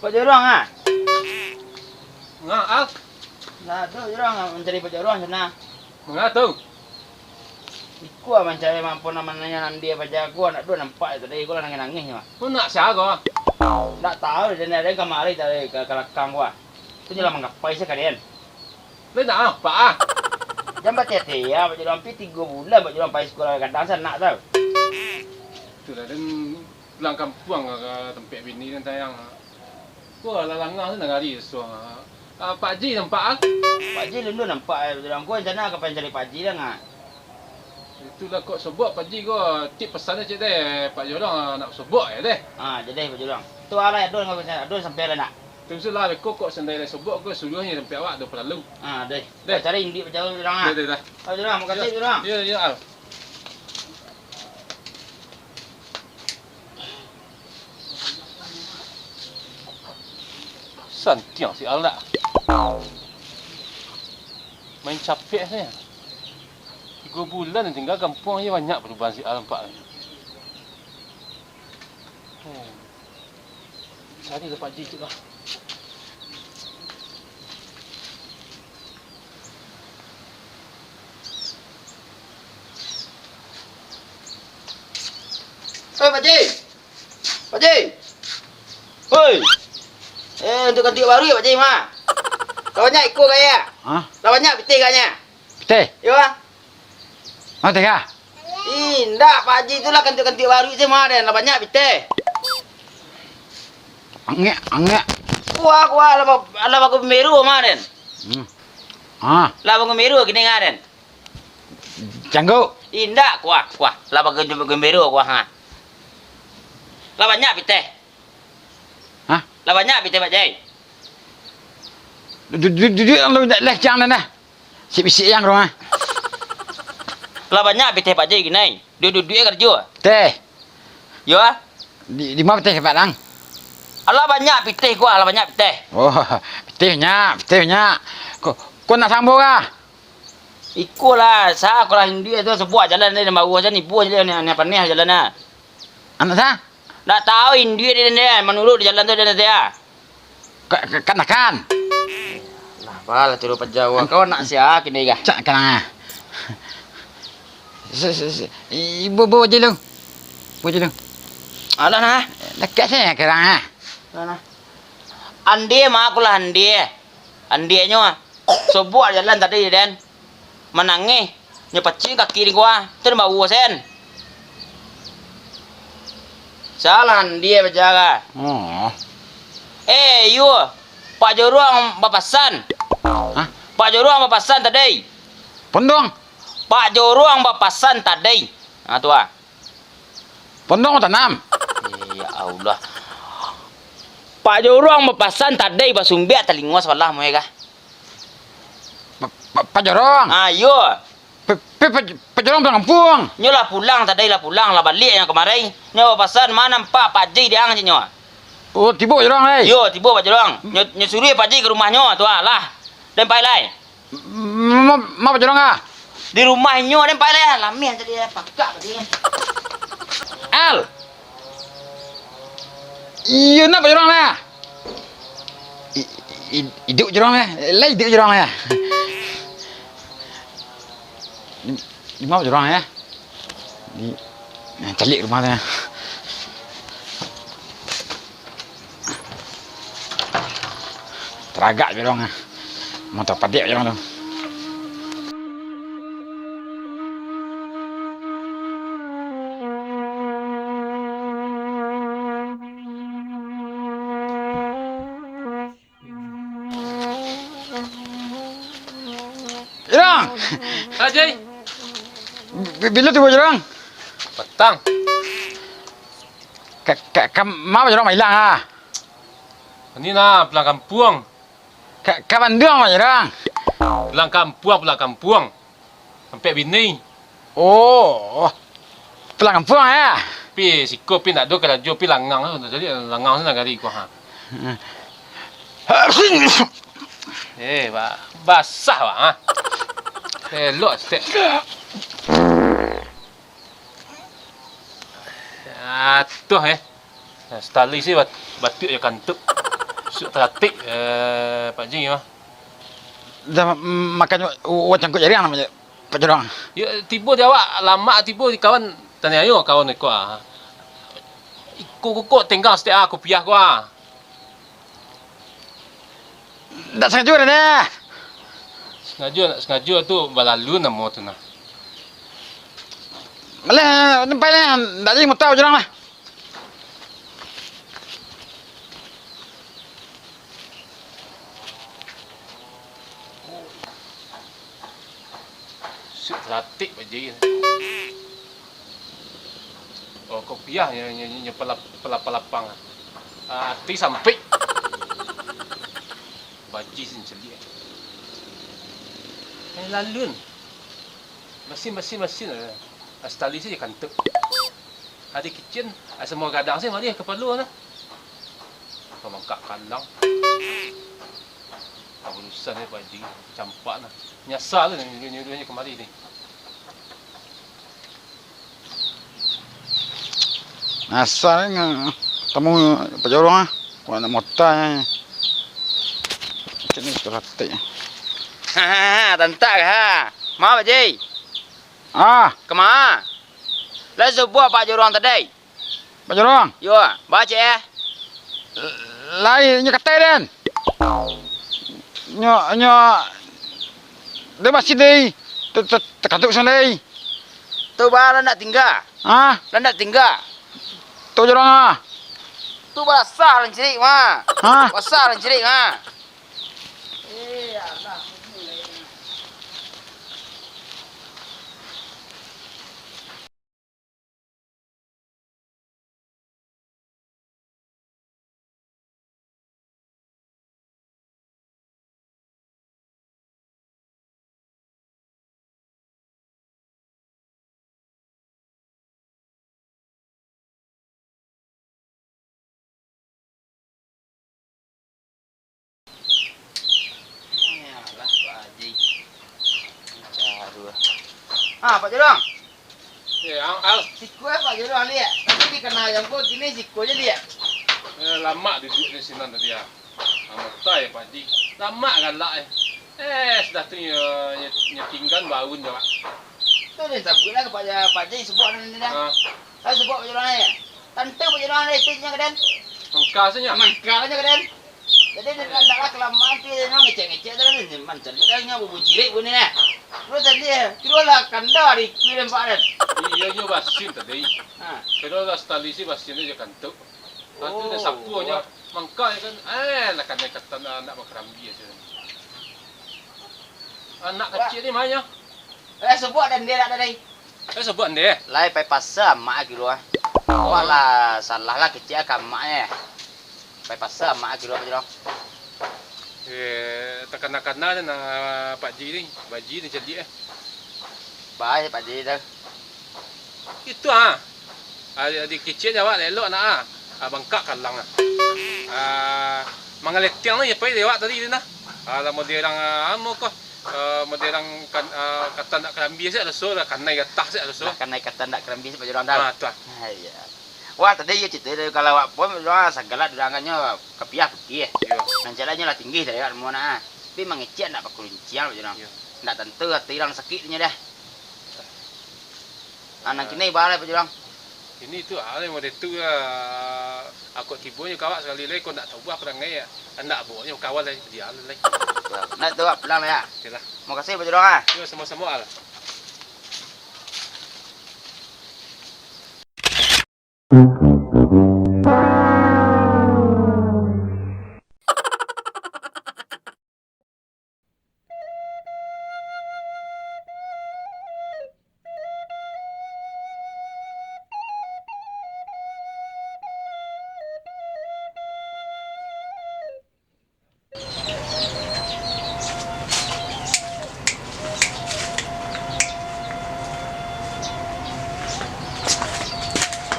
Pak Jorong ah. Ngak, Nah, tu Jorong mencari Pak Jorong sana. mengatu. Iku mencari mampu namanya nanti apa jago anak dua nampak tadi gua nangis ya. Kau nak siapa? Tak tahu dan ada kemari tadi ke kelakang gua. Itu nyala menggapai sih kalian. Lấy nak apa? Jam baca ya, Pak Jorong pi 3 bulan Pak Jorong pai sekolah kadang sana tahu. Tu lah dan pulang kampung ke tempat bini dan tayang. Kau lalangah tu nak hari suang. Pak Ji nampak? Pak Ji lu nampak Pak Jorong gua sana ke pengen cari Pak Ji dah ngah. Itulah kau sebut Pak Ji kau tip pesan cik deh. Pak Jorong nak sebut ya deh. Ah, jadi Pak Jorong. Tu alai adun kau sana, adun sampai lah nak. Tu mestilah kau sendiri dah sebut kau suruhnya tempat awak dah perlalu. Ah, deh. Deh. Cari indi Pak Jorong ah. Dah dah. Pak Jorong, makasih Pak Jorong. Ya ya al. Santiang si Al nak main capek saya. 3 bulan yang tinggal kampung ni banyak perubahan si Al nampak ni. Cari ke Pak Ji tu lah. Hei Pak Ji. Pak Ji. Hei. Untuk ganti baru ya Pak Ji mah. Lawannya ikut kaya. Hah? Lawannya piti kayaknya. Betul? Yo ah. Oh, tengah. Indah Pak Ji itulah ganti baru sih mah dan lawannya piti. Angek. Kuah ala bagu meru mah den. Ah, La bagu meru gini ngaren. janggut. Indah kuah. La bagu meru kuah ha. Lawannya piti. Hah? Lawannya piti Pak Ji. Duduk lu nak leh jang dah. Sip-sip yang rumah. Lawannya piti Pak Ji gini. Duduk kerja. Teh. Yo ah. Di mana teh Pak Lang? Ala banyak pitih gua, ala banyak pitih. Oh, betihnya. Kau nak sambung kah? Ikulah, saya kalau India itu sebuah jalan ni baru saja ni buah je ni apa ni jalan na. Anak saya? Tak tahu India dia menurut di jalan tu dia. Kan. Lah, pala turu Jawa. Kau nak siak ini kah? Cak kan. Ibu je lu. Alah nah. Dekat saya kerang. Nah. Andi mah aku lah Andi. Andinya sebuah jalan tadi den. Menangi nyepecin kaki ni gua. Tu bau sen. Salah Andi berjaga. Oh. You Pak Jorong bapasan. Hah? Pak Jorong bapasan tadi. Pondong. Pak Jorong bapasan tadi. Nah tu ah. Pondong tanam. Ya Allah. Pak Jorong bapasan tadi basumbiak telingos walah moe kah. Pak Jorong. Ayo. Pak Jorong pulang kampung. Nyolah pulang tadi lah pulang lah balik yang kemarin. Nyo bapasan mana nampak Pak Ji dia angin nyo. Oh, tiba Jorong lai. Yo tiba Pak Jorong. Nyo suruh Pak Ji ke rumahnya tu lah. Dan pai lai. Ma Pak Jorong ah. Di rumahnya dan pai lai lami jadi pakak tadi. Al. Iya nak Jorong lah. Hidup Jorong lah. Lah hidup Jorong lah. Di mana Jorong ya? Di telik rumah dia. Teragak Jorong ah. Motor padik Jorong tu. Jurang. Pak Haji. Bila tu Pak Jurang? Petang. Mak Pak Jurang hilang ah. Ini lah pulang kampung. Kapan dia Pak Jurang? Pulang kampung. Sampai bini. Oh. Pulang kampung ya. Pi siko pi nak do kalau jo pi langang tu. Jadi langang sana kali ku ha. Pak, basah pak ha. Elok stek. Atuh Stali sih batuk ya kantuk. Suk teratik Pak Ji mah. Dah makan wacang kut jari namanya Pak Jurang. Ya tiba dia awak lama tiba di kawan tanya ayo kawan aku ah. Ikut tinggal setiap aku piah ku ah. Tak sengaja dah. Sengaja tu balalu nama tu nah. Malah nampak lah. Tak jadi mau tahu Jurang lah. Suk teratik Pak Ji. Oh kau piah nya pelapang. Hati sampai. Baji sin celik. Lalun. Mesin. Astali saja kantuk. Ada kitchen, semua gadang saya mari kepala nah. Pemangkak kandang. Urusan ni Pak Haji campak nah. Nyasar tu nyuruhnya kemari ni. Asal tamu Pak Jurang ah. Kau nak motanya. Macam ni teratik. Tentak ha. Ma Pak Ji. Ah, Kemana? Lah sebuah Pak Jurang tadi. Pak Jurang. Yo, baca ya. Lainnya kata dan. Nyo dia masih di terkantuk sana di. Tu bara nak tinggal. Ah, Nak tinggal. tu Jurang ah. Tu basah lan cerik ma. Ah, Basah lan cerik ha. Pak Jurang. Ya, al. Siku Pak Jurang lihat. Tapi kena yang kau kini siku je lihat. Lama duduk di sini tadi ya. Amat ya Pak Haji. Lama kan lah sudah tu tinggal bau je Pak. Tu dia sebutlah kepada Pak Ji sebut ni dah. Saya sebut Pak Jurang ni. Tentu Pak Jurang ni tinnya keden. Mangkal saja. Mangkal aja keden. Jadi dia tak kelamaan dia nak ngecek-ngecek tu ni macam dia nya bubu cirik pun ni nah. Terus tadi kira lah kanda di kirim Pak Dan. Iya nyo basin tadi. Ha. Pero la stalisi basin dia kantuk. Nanti dia sapunya mangkal kan lah kan kata anak makrambi aja. Anak kecil ni mana? Sebut dan dia tak ada ni. Sebut dia. Lai pai pasar mak kilo ah. Wala salah lah kecil kan mak eh. Pai pasar mak kilo Pak Jurang. Tekan-tekan na Pak Ji ni. Baji ni jadi Baik Pak Ji tu. Itu ah. Di kecil jawab elok nak bangkak kalang mangaletiang ni apa dia awak tadi ni nah. Model orang amo ko model orang kata nak kerambi saya ada so lah kan naik atas saya ada so. Kan naik kata nak kerambi Pak Jurang dah. Tu. Ya. Wah tadi ya cerita dia kalau awak pun segala durangannya kepiah putih. Yo. Dan jalannya lah tinggi dari kat mana ah. Tapi mengecek nak pakai kuncian Pak Jurang. Nak tentu hati orang sakitnya dah. Anak kini balai Pak Jurang. Ini tu model tu aku tibunya kawak sekali lagi kau nak tahu aku dah ngai anak buahnya kawan lagi dia lagi. Nak tu pulang lah ya. Okeylah. Terima kasih Pak Jurang ah. Yo sama-sama al.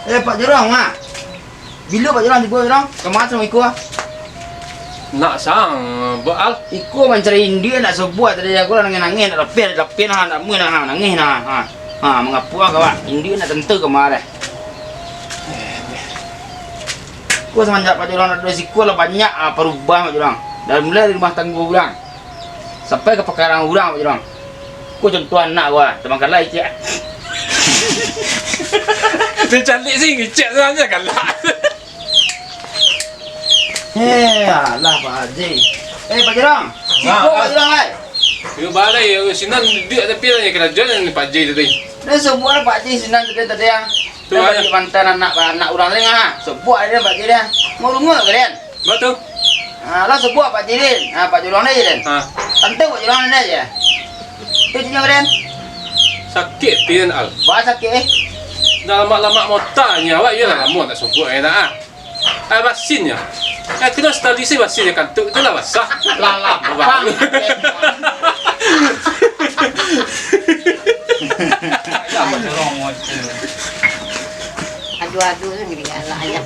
Pak Jurong ah. Bila Pak Jurong tiba Jurong? Kemana sama Iku ah? Nak sang baal. Iku mencari India nak sebuat tadi aku lah nangis nak lepin nak mu nak nangis nah. Mengapu ah kawan. India nak tentu kemana? Ku semenjak Pak Jurong ada siku lah banyak perubahan Pak Jurong. Dari mulai dari rumah tangga orang sampai ke pekarangan orang Pak Jurong. Ku contoh anak gua, teman kalai cik. Dia cantik sih ngecek sebenarnya kan lah. Alah Pak Haji. Pak Jurong. Siku Pak Jurong ai. Yo balai sinan dia tapi kerajaan ni Pak J tadi. Dah sebuah Pak Haji sinan tadi yang tu bagi mantan anak orang lain ah. Sebuah dia Pak Haji dia. Ngurung-ngurung kalian. Betul. Lah sebuah Pak Haji din. Pak Jurong ni din. Tante Pak Jurong ni aja. Tu cina kalian. Sakit pian al. Bahasa sakit Dah lama-lama mau tanya awak ya lah lama tak sebut nak vaksinnya. Kena study sih vaksinnya kan tu lah basah. Lalap bang. Adu-adu ni dia lah ayat.